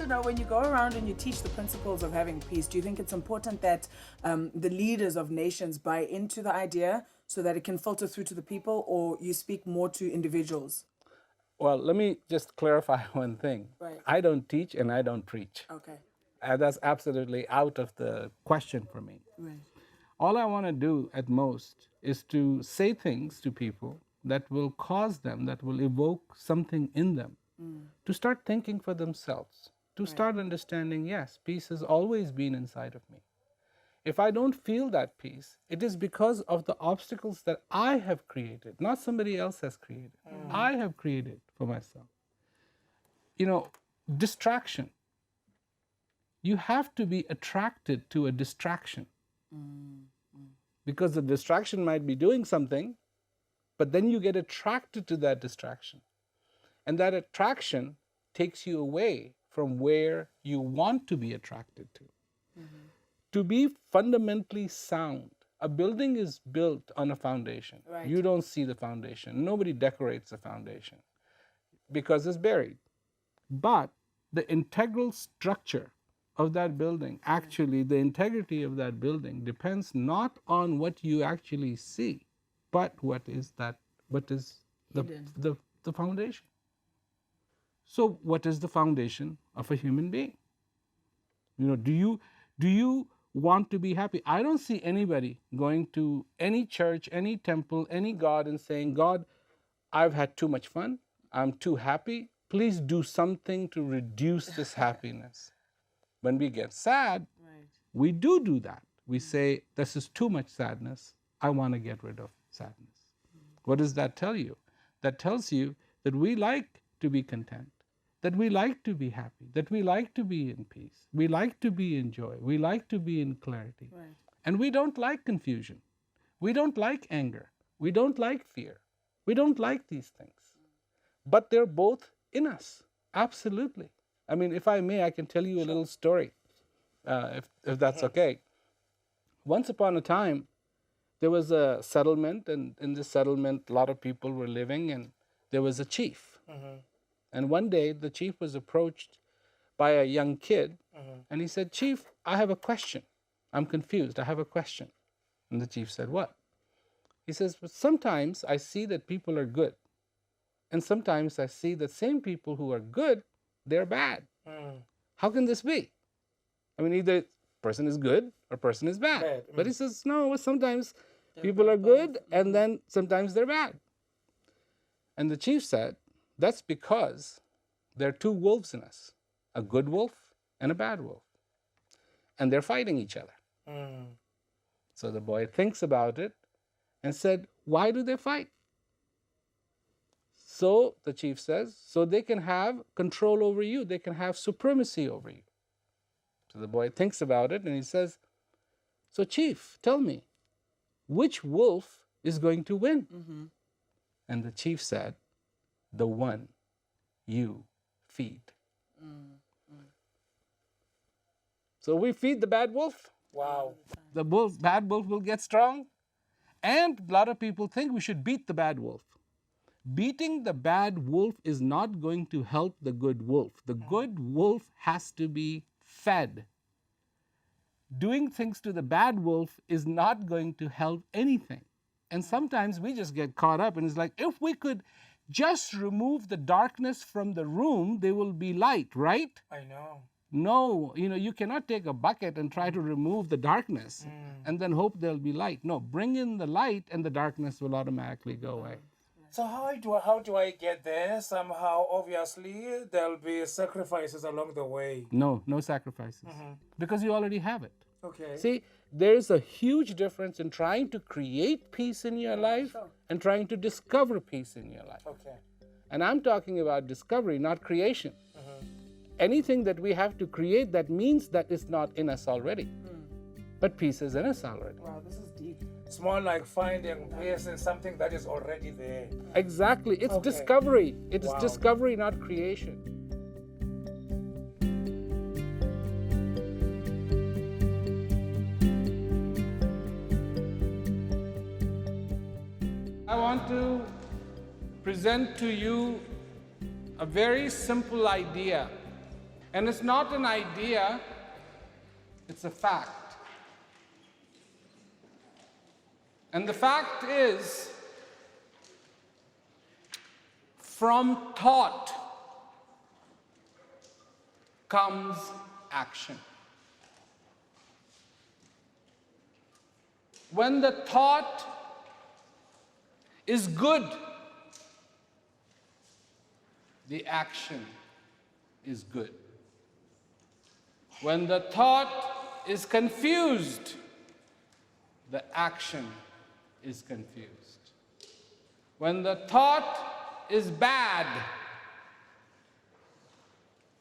to know, when you go around and you teach the principles of having peace, do you think it's important that the leaders of nations buy into the idea so that it can filter through to the people, or you speak more to individuals? Well, let me just clarify one thing. Right. I don't teach and I don't preach. Okay. That's absolutely out of the question for me. Right. All I want to do at most is to say things to people that will cause them, that will evoke something in them, to start thinking for themselves, to start understanding, yes, peace has always been inside of me. If I don't feel that peace, it is because of the obstacles that I have created, not somebody else has created. I have created for myself. You know, distraction. You have to be attracted to a distraction. Because the distraction might be doing something, but then you get attracted to that distraction. And that attraction takes you away from where you want to be attracted to. To be fundamentally sound, a building is built on a foundation. Right. You don't see the foundation. Nobody decorates the foundation because it's buried. But the integral structure of that building, actually the integrity of that building depends not on what you actually see, but what is the foundation. So what is the foundation of a human being? You know, do you want to be happy? I don't see anybody going to any church, any temple, any God and saying, God, I've had too much fun. I'm too happy. Please do something to reduce this happiness. When we get sad, we do that. We say, this is too much sadness. I want to get rid of sadness. What does that tell you? That tells you that we like to be content, that we like to be happy, that we like to be in peace, we like to be in joy, we like to be in clarity. Right. And we don't like confusion. We don't like anger. We don't like fear. We don't like these things. But they're both in us, absolutely. I mean, if I may, I can tell you a little story, if that's okay. Once upon a time, there was a settlement, and in this settlement, a lot of people were living, and there was a chief. And one day, the chief was approached by a young kid, and he said, Chief, I have a question. I'm confused. I have a question. And the chief said, what? He says, but sometimes I see that people are good, and sometimes I see that same people who are good, they're bad. How can this be? I mean, either person is good or person is bad. But he says, no, sometimes people are good and then sometimes they're bad. And the chief said, that's because there are two wolves in us, a good wolf and a bad wolf. And they're fighting each other. So the boy thinks about it and said, why do they fight? So the chief says, so they can have control over you. They can have supremacy over you. So the boy thinks about it and he says, so chief, tell me, which wolf is going to win? And the chief said, the one you feed. So we feed the bad wolf. Wow. The bad wolf will get strong. And a lot of people think we should beat the bad wolf. Beating the bad wolf is not going to help the good wolf. The good wolf has to be fed. Doing things to the bad wolf is not going to help anything. And sometimes we just get caught up and it's like, if we could just remove the darkness from the room, there will be light, right? I know. No, you cannot take a bucket and try to remove the darkness and then hope there'll be light. No, bring in the light and the darkness will automatically go away. So how do I get there? Somehow, obviously, there'll be sacrifices along the way. No sacrifices. Because you already have it. Okay. See, there's a huge difference in trying to create peace in your life and trying to discover peace in your life. Okay. And I'm talking about discovery, not creation. Anything that we have to create, that means that it's not in us already. But peace is in us already. Wow, this is deep. It's more like finding peace in something that is already there. Exactly. It's Okay. discovery. It is Wow. discovery, not creation. I want to present to you a very simple idea And it's not an idea, it's a fact. And the fact is, from thought comes action. When the thought is good, the action is good. When the thought is confused, the action is confused. When the thought is bad,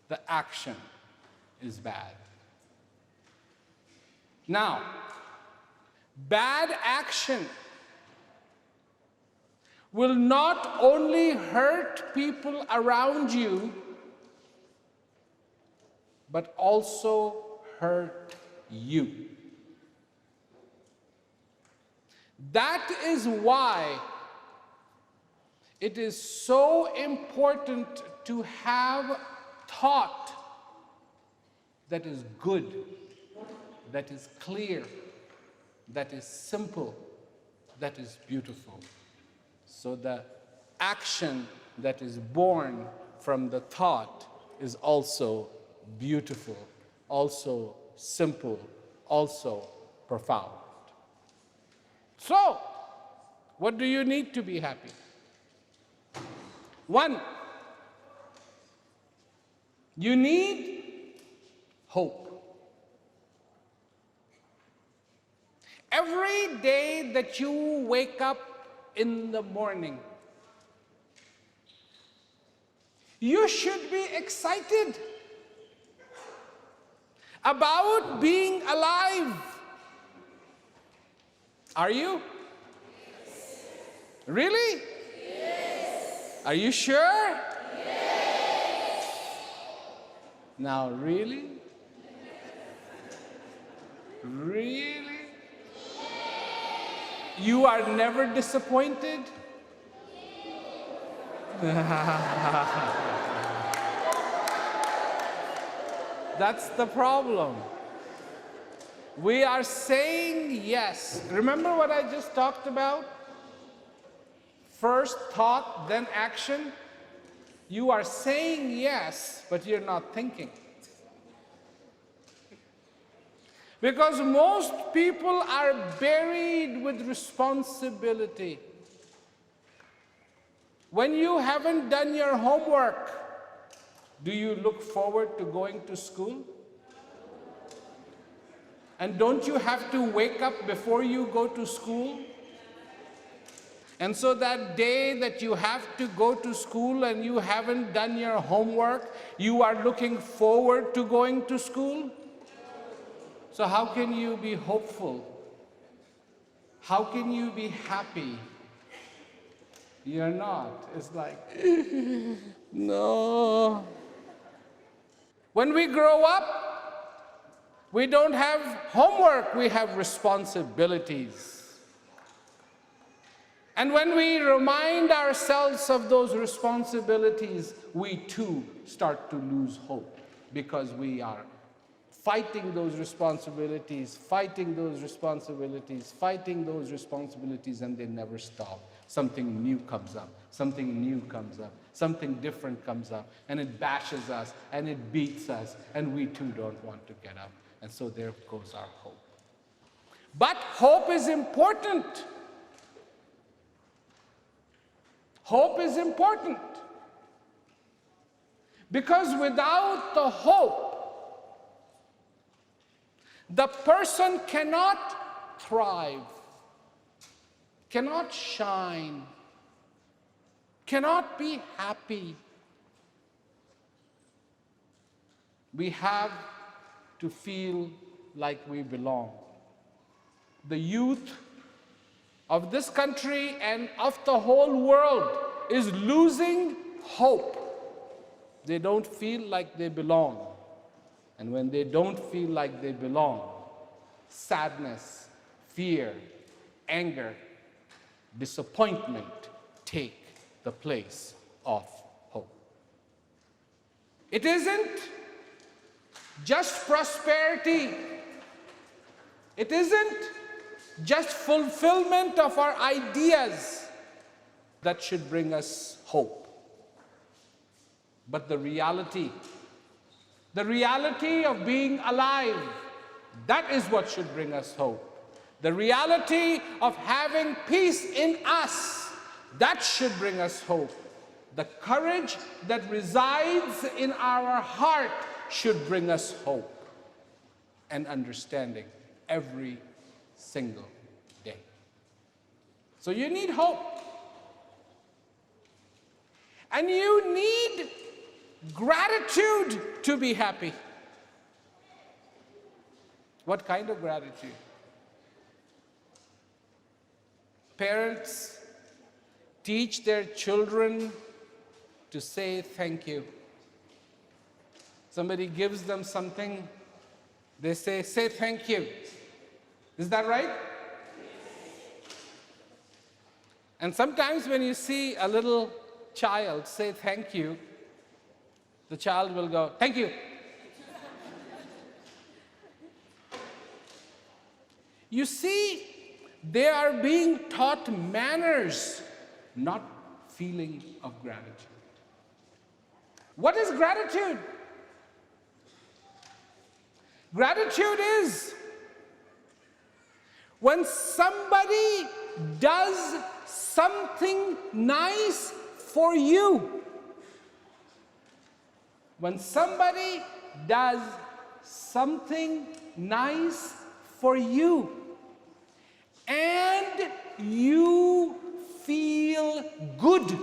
the action is bad. Now, bad action will not only hurt people around you, but also hurt you. That is why it is so important to have thought that is good, that is clear, that is simple, that is beautiful. So the action that is born from the thought is also beautiful, also simple, also profound. So, what do you need to be happy? One, you need hope. Every day that you wake up in the morning, you should be excited about being alive. Are you? Yes. Really? Yes. Are you sure? Yes. Now, really? Really? You are never disappointed? That's the problem. We are saying yes. Remember what I just talked about? First thought, then action. You are saying yes, but you're not thinking. Because most people are buried with responsibility. When you haven't done your homework, do you look forward to going to school? And don't you have to wake up before you go to school? And so that day that you have to go to school and you haven't done your homework, you are looking forward to going to school? So how can you be hopeful? How can you be happy? You're not. It's like, no. When we grow up, we don't have homework, we have responsibilities. And when we remind ourselves of those responsibilities, we too start to lose hope because we are fighting those responsibilities, fighting those responsibilities, fighting those responsibilities, and they never stop. Something new comes up, something new comes up, something different comes up, and it bashes us, and it beats us, and we too don't want to get up. And so there goes our hope. But hope is important. Hope is important. Because without the hope, the person cannot thrive, cannot shine, cannot be happy. We have to feel like we belong. The youth of this country and of the whole world is losing hope. They don't feel like they belong. And when they don't feel like they belong, sadness, fear, anger, disappointment take the place of hope. It isn't just prosperity. It isn't just fulfillment of our ideas that should bring us hope, but the reality of being alive, that is what should bring us hope. The reality of having peace in us, that should bring us hope. The courage that resides in our heart should bring us hope and understanding every single day. So you need hope. And you need gratitude to be happy. What kind of gratitude? Parents teach their children to say thank you. Somebody gives them something, they say thank you. Is that right? And sometimes when you see a little child say thank you, the child will go, thank you. You see, they are being taught manners, not feeling of gratitude. What is gratitude? Gratitude is when somebody does something nice for you. When somebody does something nice for you and you feel good.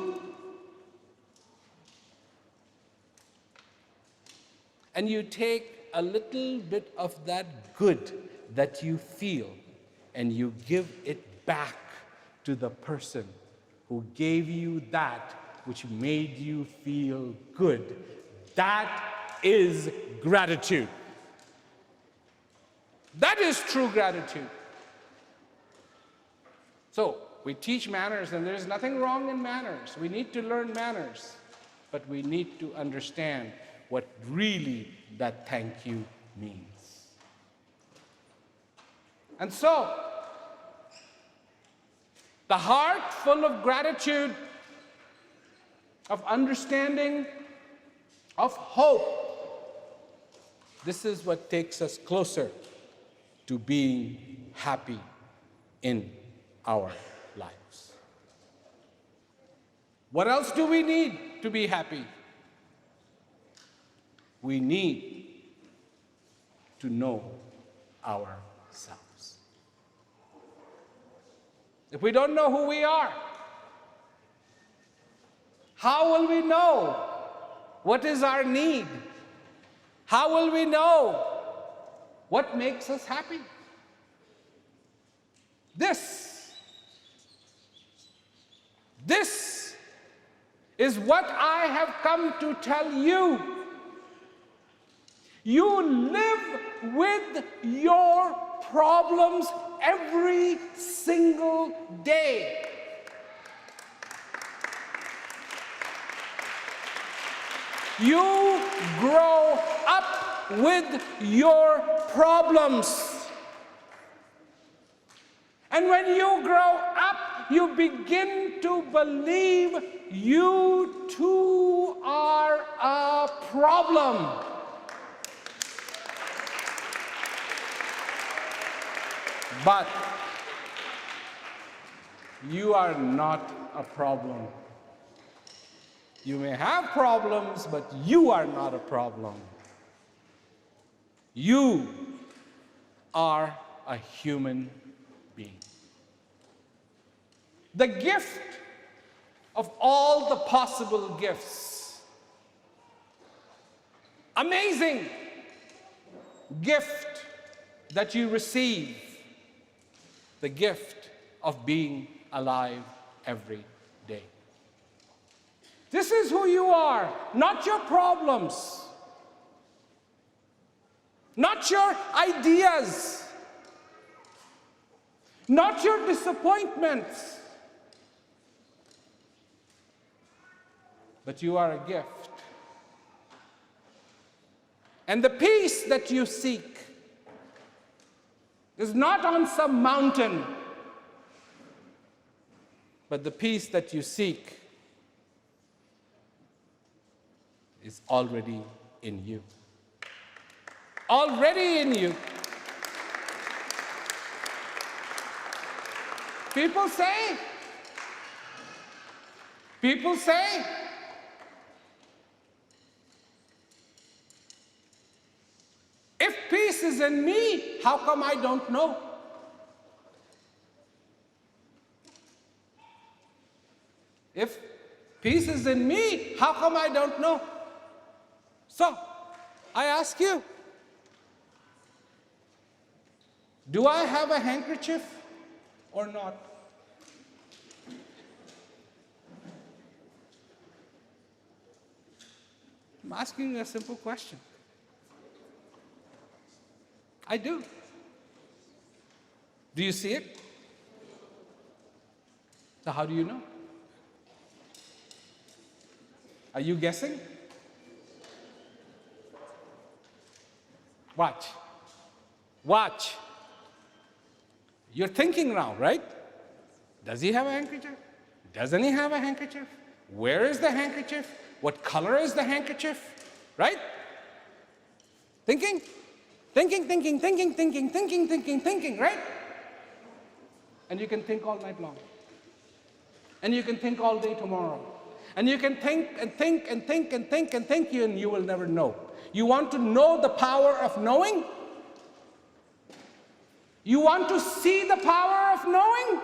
And you take a little bit of that good that you feel and you give it back to the person who gave you that which made you feel good. That is gratitude. That is true gratitude. So, we teach manners, and there's nothing wrong in manners. We need to learn manners, but we need to understand what really that thank you means. And so, the heart full of gratitude, of understanding, of hope, this is what takes us closer to being happy in our lives. What else do we need to be happy? We need to know ourselves. If we don't know who we are, how will we know what is our need? How will we know what makes us happy? This is what I have come to tell you. You live with your problems every single day. You grow up with your problems. And when you grow up, you begin to believe you too are a problem. But you are not a problem. You may have problems, but you are not a problem. You are a human being. The gift of all the possible gifts, amazing gift that you receive, the gift of being alive every day. This is who you are, not your problems, not your ideas, not your disappointments, but you are a gift. And the peace that you seek is not on some mountain, but the peace that you seek is already in you. Already in you. People say, if peace is in me, how come I don't know? If peace is in me, how come I don't know? So, I ask you, do I have a handkerchief or not? I'm asking you a simple question. I do. Do you see it? So how do you know? Are you guessing? Watch. Watch. You're thinking now, right? Does he have a handkerchief? Doesn't he have a handkerchief? Where is the handkerchief? What color is the handkerchief? Right? Thinking? Thinking, right? And you can think all night long. And you can think all day tomorrow. And you can think and think and think and think and think, and you will never know. You want to know the power of knowing? You want to see the power of knowing?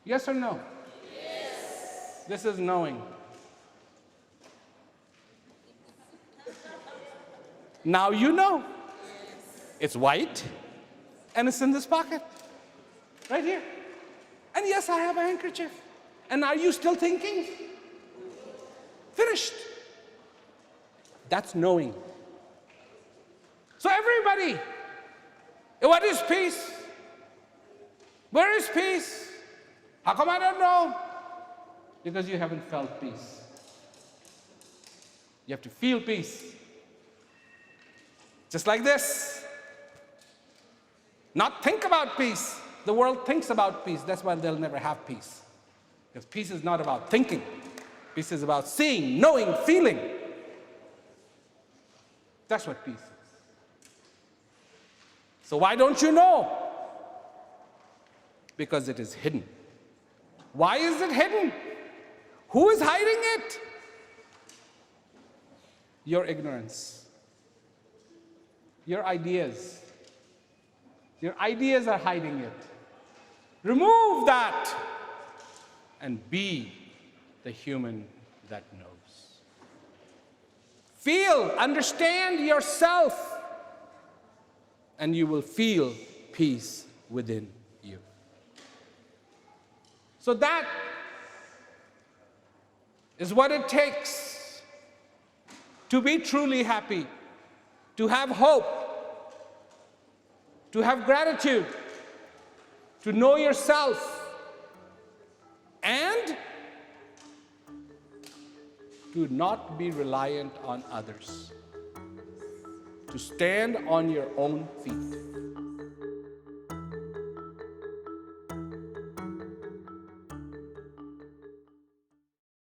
Yes or no? Yes. This is knowing. Now you know. It's white, and it's in this pocket, right here. And yes, I have a handkerchief. And are you still thinking? Finished. That's knowing. So everybody, what is peace? Where is peace? How come I don't know? Because you haven't felt peace. You have to feel peace. Just like this. Not think about peace. The world thinks about peace. That's why they'll never have peace. Because peace is not about thinking. Peace is about seeing, knowing, feeling. That's what peace is. So why don't you know? Because it is hidden. Why is it hidden? Who is hiding it? Your ignorance. Your ideas. Your ideas are hiding it. Remove that and be the human that knows. Feel, understand yourself, and you will feel peace within you. So that is what it takes to be truly happy, to have hope, to have gratitude, to know yourself, and to not be reliant on others, to stand on your own feet.